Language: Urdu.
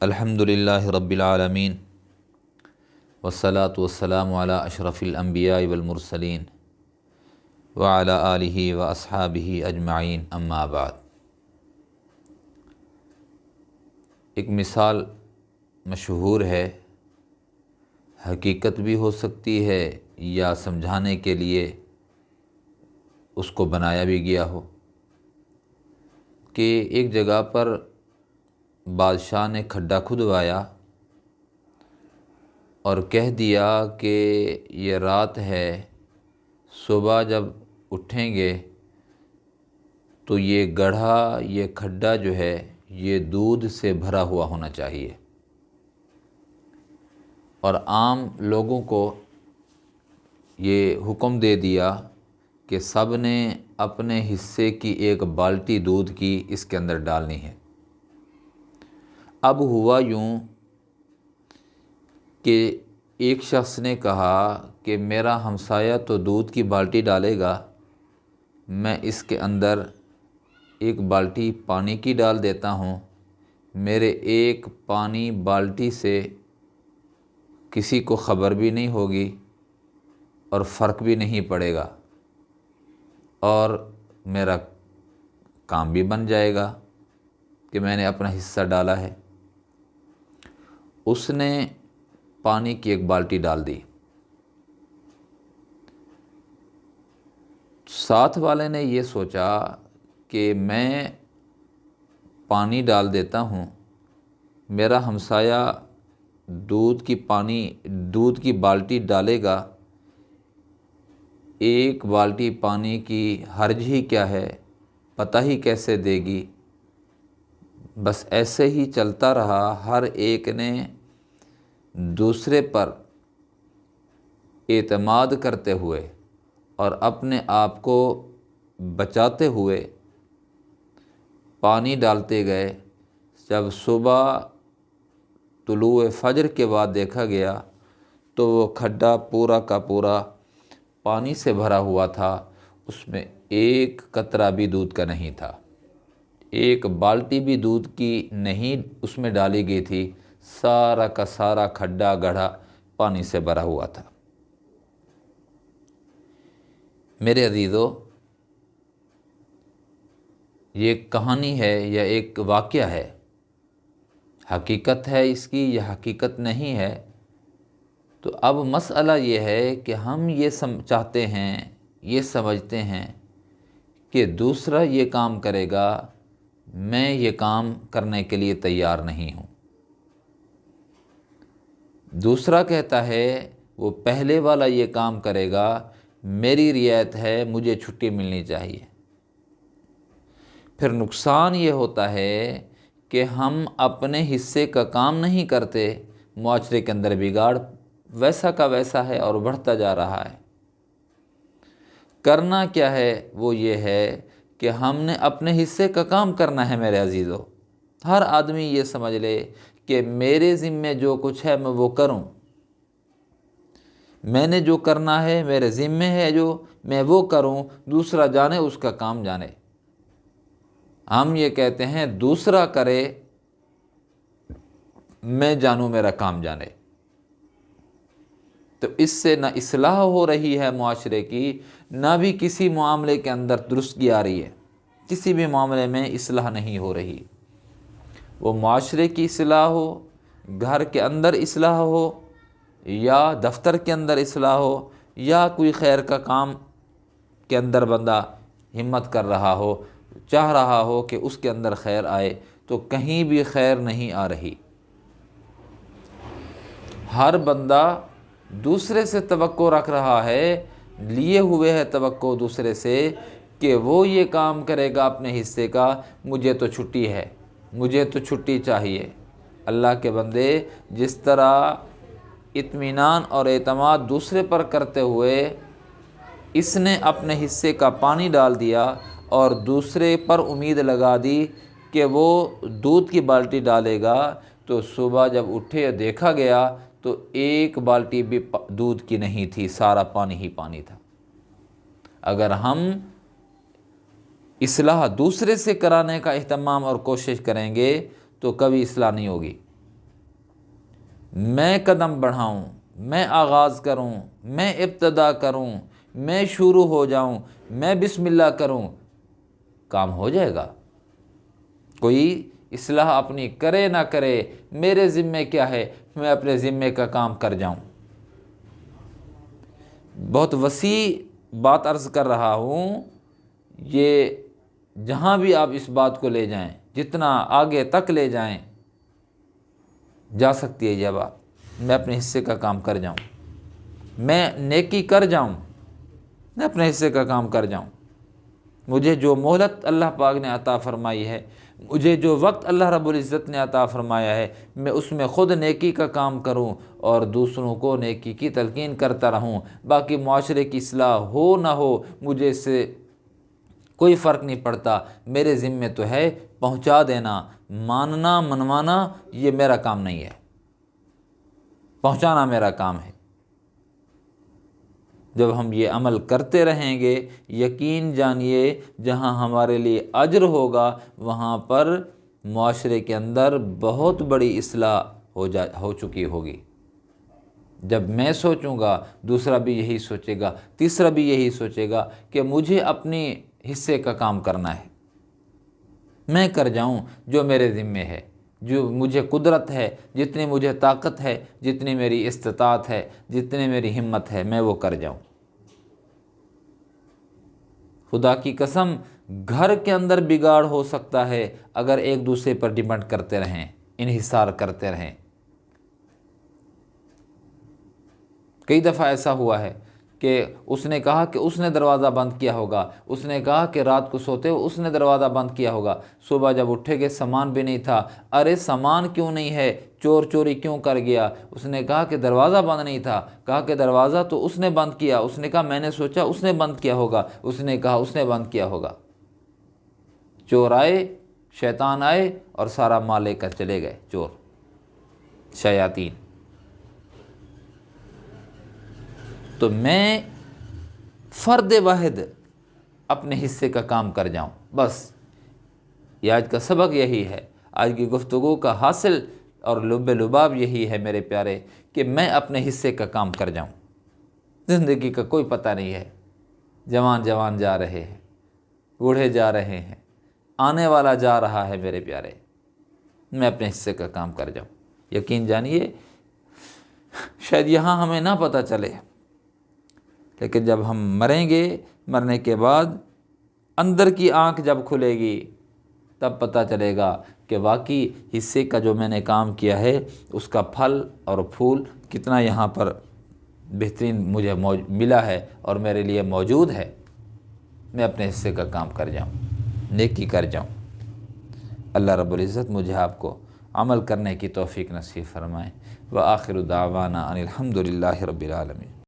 الحمدللہ رب العالمین والصلاة والسلام علی اشرف الانبیاء والمرسلین وعلی آلہ واصحابہ اجمعین، اما بعد۔ ایک مثال مشہور ہے، حقیقت بھی ہو سکتی ہے یا سمجھانے کے لیے اس کو بنایا بھی گیا ہو، کہ ایک جگہ پر بادشاہ نے کھڈا کھدوایا اور کہہ دیا کہ یہ رات ہے، صبح جب اٹھیں گے تو یہ گڑھا، یہ کھڈا جو ہے یہ دودھ سے بھرا ہوا ہونا چاہیے، اور عام لوگوں کو یہ حکم دے دیا کہ سب نے اپنے حصے کی ایک بالٹی دودھ کی اس کے اندر ڈالنی ہے۔ اب ہوا یوں کہ ایک شخص نے کہا کہ میرا ہمسایہ تو دودھ کی بالٹی ڈالے گا، میں اس کے اندر ایک بالٹی پانی کی ڈال دیتا ہوں، میرے ایک پانی بالٹی سے کسی کو خبر بھی نہیں ہوگی اور فرق بھی نہیں پڑے گا، اور میرا کام بھی بن جائے گا کہ میں نے اپنا حصہ ڈالا ہے۔ اس نے پانی کی ایک بالٹی ڈال دی، ساتھ والے نے یہ سوچا کہ میں پانی ڈال دیتا ہوں، میرا ہمسایہ دودھ کی بالٹی ڈالے گا، ایک بالٹی پانی کی حرج ہی کیا ہے، پتہ ہی کیسے دے گی۔ بس ایسے ہی چلتا رہا، ہر ایک نے دوسرے پر اعتماد کرتے ہوئے اور اپنے آپ کو بچاتے ہوئے پانی ڈالتے گئے۔ جب صبح طلوع فجر کے بعد دیکھا گیا تو وہ کھڈا پورا کا پورا پانی سے بھرا ہوا تھا، اس میں ایک قطرہ بھی دودھ کا نہیں تھا، ایک بالٹی بھی دودھ کی نہیں اس میں ڈالی گئی تھی، سارا کا سارا کھڈا گڑھا پانی سے بھرا ہوا تھا۔ میرے عزیزو، یہ ایک کہانی ہے یا ایک واقعہ ہے، حقیقت ہے اس کی یا حقیقت نہیں ہے؟ تو اب مسئلہ یہ ہے کہ ہم یہ چاہتے ہیں، یہ سمجھتے ہیں کہ دوسرا یہ کام کرے گا، میں یہ کام کرنے کے لیے تیار نہیں ہوں۔ دوسرا کہتا ہے وہ پہلے والا یہ کام کرے گا، میری رعایت ہے، مجھے چھٹی ملنی چاہیے۔ پھر نقصان یہ ہوتا ہے کہ ہم اپنے حصے کا کام نہیں کرتے، معاشرے کے اندر بگاڑ ویسا کا ویسا ہے اور بڑھتا جا رہا ہے۔ کرنا کیا ہے؟ وہ یہ ہے کہ ہم نے اپنے حصے کا کام کرنا ہے۔ میرے عزیزو، ہر آدمی یہ سمجھ لے کہ میرے ذمے جو کچھ ہے میں وہ کروں، میں نے جو کرنا ہے میرے ذمے ہے، جو میں وہ کروں، دوسرا جانے اس کا کام جانے۔ ہم یہ کہتے ہیں دوسرا کرے، میں جانوں میرا کام جانے۔ تو اس سے نہ اصلاح ہو رہی ہے معاشرے کی، نہ بھی کسی معاملے کے اندر درستگی آ رہی ہے، کسی بھی معاملے میں اصلاح نہیں ہو رہی۔ وہ معاشرے کی اصلاح ہو، گھر کے اندر اصلاح ہو، یا دفتر کے اندر اصلاح ہو، یا کوئی خیر کا کام کے اندر بندہ ہمت کر رہا ہو، چاہ رہا ہو کہ اس کے اندر خیر آئے، تو کہیں بھی خیر نہیں آ رہی۔ ہر بندہ دوسرے سے توقع رکھ رہا ہے، لیے ہوئے ہے توقع دوسرے سے کہ وہ یہ کام کرے گا اپنے حصے کا، مجھے تو چھٹی ہے، مجھے تو چھٹی چاہیے۔ اللہ کے بندے، جس طرح اطمینان اور اعتماد دوسرے پر کرتے ہوئے اس نے اپنے حصے کا پانی ڈال دیا اور دوسرے پر امید لگا دی کہ وہ دودھ کی بالٹی ڈالے گا، تو صبح جب اٹھے دیکھا گیا تو ایک بالٹی بھی دودھ کی نہیں تھی، سارا پانی ہی پانی تھا۔ اگر ہم اصلاح دوسرے سے کرانے کا اہتمام اور کوشش کریں گے تو کبھی اصلاح نہیں ہوگی۔ میں قدم بڑھاؤں، میں آغاز کروں، میں ابتدا کروں، میں شروع ہو جاؤں، میں بسم اللہ کروں، کام ہو جائے گا۔ کوئی اصلاح اپنی کرے نہ کرے، میرے ذمے کیا ہے، میں اپنے ذمے کا کام کر جاؤں۔ بہت وسیع بات عرض کر رہا ہوں، یہ جہاں بھی آپ اس بات کو لے جائیں، جتنا آگے تک لے جائیں جا سکتی ہے یہ بات۔ میں اپنے حصے کا کام کر جاؤں، میں نیکی کر جاؤں، میں اپنے حصے کا کام کر جاؤں۔ مجھے جو مہلت اللہ پاک نے عطا فرمائی ہے، مجھے جو وقت اللہ رب العزت نے عطا فرمایا ہے، میں اس میں خود نیکی کا کام کروں اور دوسروں کو نیکی کی تلقین کرتا رہوں۔ باقی معاشرے کی اصلاح ہو نہ ہو، مجھے اس سے کوئی فرق نہیں پڑتا۔ میرے ذمے تو ہے پہنچا دینا، ماننا منوانا یہ میرا کام نہیں ہے، پہنچانا میرا کام ہے۔ جب ہم یہ عمل کرتے رہیں گے، یقین جانیے جہاں ہمارے لیے اجر ہوگا، وہاں پر معاشرے کے اندر بہت بڑی اصلاح ہو چکی ہوگی۔ جب میں سوچوں گا، دوسرا بھی یہی سوچے گا، تیسرا بھی یہی سوچے گا کہ مجھے اپنی حصے کا کام کرنا ہے، میں کر جاؤں جو میرے ذمے ہے، جو مجھے قدرت ہے، جتنی مجھے طاقت ہے، جتنی میری استطاعت ہے، جتنی میری ہمت ہے، میں وہ کر جاؤں۔ خدا کی قسم، گھر کے اندر بگاڑ ہو سکتا ہے اگر ایک دوسرے پر ڈیپینڈ کرتے رہیں، انحصار کرتے رہیں۔ کئی دفعہ ایسا ہوا ہے کہ اس نے کہا کہ اس نے دروازہ بند کیا ہوگا، اس نے کہا کہ رات کو سوتے ہو اس نے دروازہ بند کیا ہوگا، صبح جب اٹھے گے سامان بھی نہیں تھا، ارے سامان کیوں نہیں ہے، چور چوری کیوں کر گیا، اس نے کہا کہ دروازہ بند نہیں تھا، کہا کہ دروازہ تو اس نے بند کیا، اس نے کہا میں نے سوچا اس نے بند کیا ہوگا، اس نے کہا اس نے بند کیا ہوگا۔ چور آئے، شیطان آئے اور سارا مال لے کر چلے گئے، چور شیاطین۔ تو میں فرد واحد اپنے حصے کا کام کر جاؤں، بس یہ آج کا سبق یہی ہے، آج کی گفتگو کا حاصل اور لب لباب یہی ہے میرے پیارے، کہ میں اپنے حصے کا کام کر جاؤں۔ زندگی کا کوئی پتہ نہیں ہے، جوان جوان جا رہے ہیں، بوڑھے جا رہے ہیں، آنے والا جا رہا ہے میرے پیارے، میں اپنے حصے کا کام کر جاؤں۔ یقین جانیے شاید یہاں ہمیں نہ پتہ چلے، لیکن جب ہم مریں گے، مرنے کے بعد اندر کی آنکھ جب کھلے گی تب پتہ چلے گا کہ واقعی حصے کا جو میں نے کام کیا ہے اس کا پھل اور پھول کتنا یہاں پر بہترین مجھے ملا ہے اور میرے لیے موجود ہے۔ میں اپنے حصے کا کام کر جاؤں، نیکی کر جاؤں۔ اللہ رب العزت مجھے آپ کو عمل کرنے کی توفیق نصیب فرمائے۔ وآخر دعوانا ان الحمد للہ رب العالمین۔